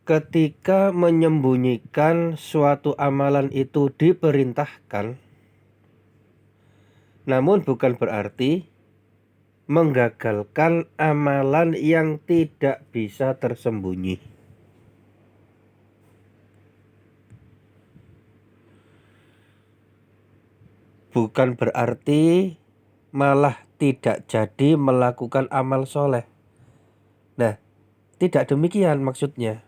ketika menyembunyikan suatu amalan itu diperintahkan, namun bukan berarti menggagalkan amalan yang tidak bisa tersembunyi. Bukan berarti malah tidak jadi melakukan amal soleh. Nah, tidak demikian maksudnya.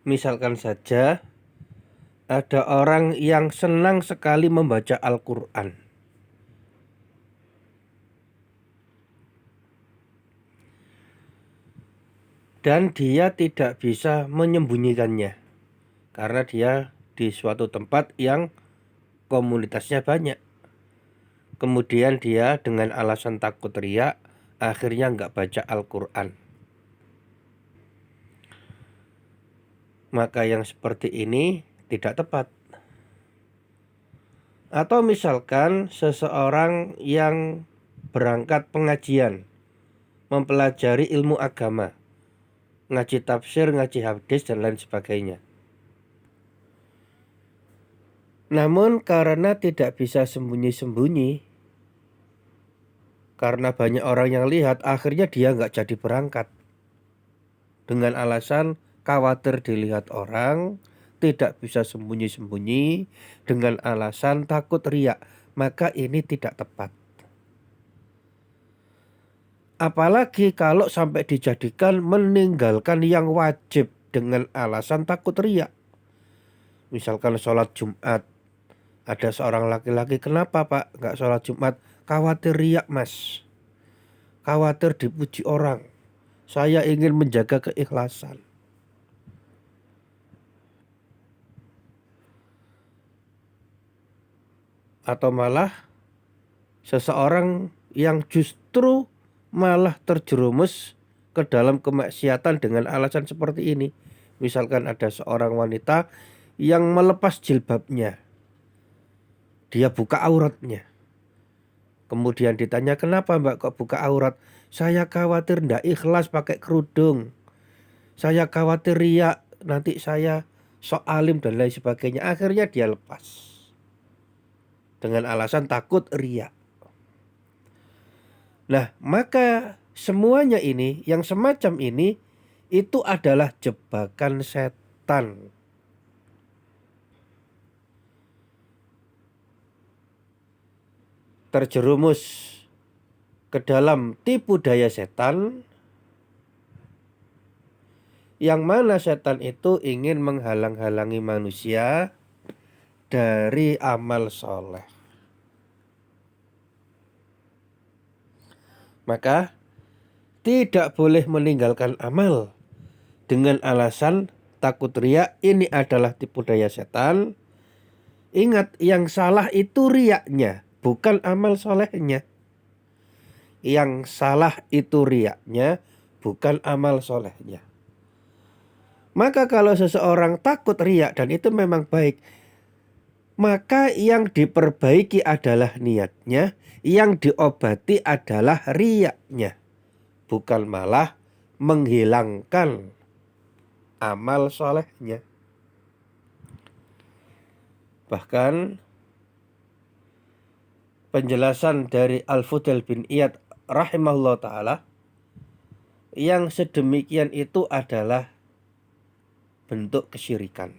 Misalkan saja ada orang yang senang sekali membaca Al-Quran. Dan dia tidak bisa menyembunyikannya. Karena dia di suatu tempat yang komunitasnya banyak. Kemudian dia dengan alasan takut riya, akhirnya nggak baca Al-Quran. Maka yang seperti ini tidak tepat. Atau misalkan seseorang yang berangkat pengajian, mempelajari ilmu agama, ngaji tafsir, ngaji hadis, dan lain sebagainya. Namun karena tidak bisa sembunyi-sembunyi, karena banyak orang yang lihat, akhirnya dia nggak jadi berangkat. Dengan alasan khawatir dilihat orang, tidak bisa sembunyi-sembunyi, dengan alasan takut riya, maka ini tidak tepat. Apalagi kalau sampai dijadikan meninggalkan yang wajib dengan alasan takut riya. Misalkan sholat Jumat, ada seorang laki-laki, kenapa Pak nggak sholat Jumat? Khawatir riya Mas, khawatir dipuji orang, saya ingin menjaga keikhlasan. Atau malah seseorang yang justru malah terjerumus ke dalam kemaksiatan dengan alasan seperti ini. Misalkan ada seorang wanita yang melepas jilbabnya, dia buka auratnya. Kemudian ditanya, kenapa Mbak kok buka aurat? Saya khawatir ndak ikhlas pakai kerudung. Saya khawatir riya, nanti saya sok alim dan lain sebagainya. Akhirnya dia lepas dengan alasan takut riya. Nah, maka semuanya ini, yang semacam ini, itu adalah jebakan setan. Terjerumus ke dalam tipu daya setan, yang mana setan itu ingin menghalang-halangi manusia dari amal soleh. Maka tidak boleh meninggalkan amal dengan alasan takut riya. Ini adalah tipu daya setan. Ingat, yang salah itu riyaknya, bukan amal solehnya. Yang salah itu riyaknya, bukan amal solehnya. Maka kalau seseorang takut riya, dan itu memang baik, maka yang diperbaiki adalah niatnya, yang diobati adalah riyaknya, bukan malah menghilangkan amal solehnya. Bahkan penjelasan dari Al-Fudail bin Iyad rahimahullah ta'ala, yang sedemikian itu adalah bentuk kesyirikan.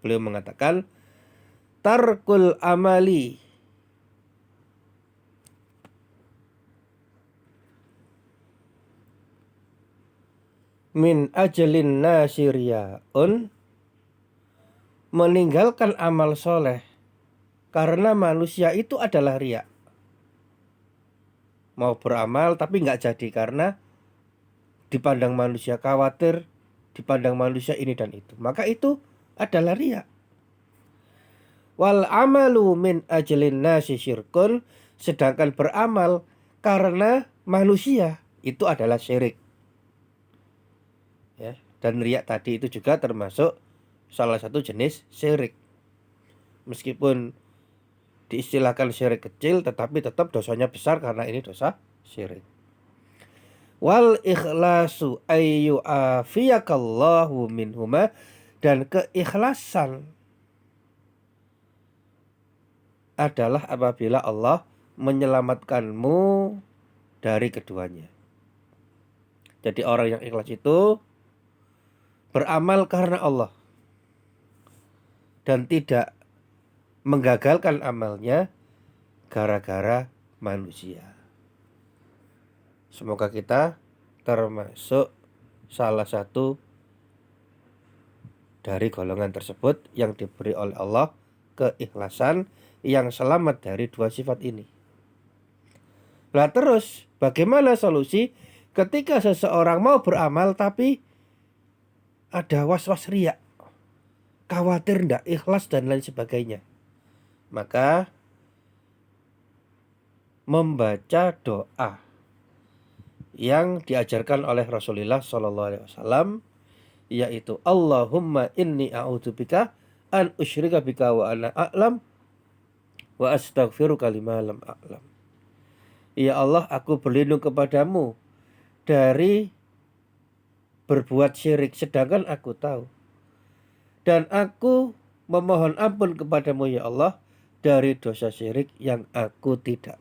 Beliau mengatakan, tarkul amali min ajalin nasiriyaun, meninggalkan amal soleh karena manusia itu adalah riya. Mau beramal tapi nggak jadi karena dipandang manusia, khawatir dipandang manusia ini dan itu, maka itu adalah riya. Wal amalu min ajalin nasi syirkun, sedangkan beramal karena manusia itu adalah syirik. Ya, dan riya tadi itu juga termasuk salah satu jenis syirik. Meskipun diistilahkan syirik kecil, tetapi tetap dosanya besar karena ini dosa syirik. Wal ikhlasu ayyu'afiyakallahu minhuma, dan keikhlasan adalah apabila Allah menyelamatkanmu dari keduanya. Jadi orang yang ikhlas itu beramal karena Allah dan tidak menggagalkan amalnya gara-gara manusia. Semoga kita termasuk salah satu dari golongan tersebut yang diberi oleh Allah keikhlasan, yang selamat dari dua sifat ini. Nah terus bagaimana solusi ketika seseorang mau beramal tapi ada was-was riya, khawatir ndak ikhlas dan lain sebagainya? Maka membaca doa yang diajarkan oleh Rasulullah SAW, yaitu Allahumma inni a'udzubika an usyrika bika wa ana a'lam wa astaghfiruka lima lam a'lam. Ya Allah, aku berlindung kepadamu dari berbuat syirik sedangkan aku tahu, dan aku memohon ampun kepadamu ya Allah dari dosa syirik yang aku tidak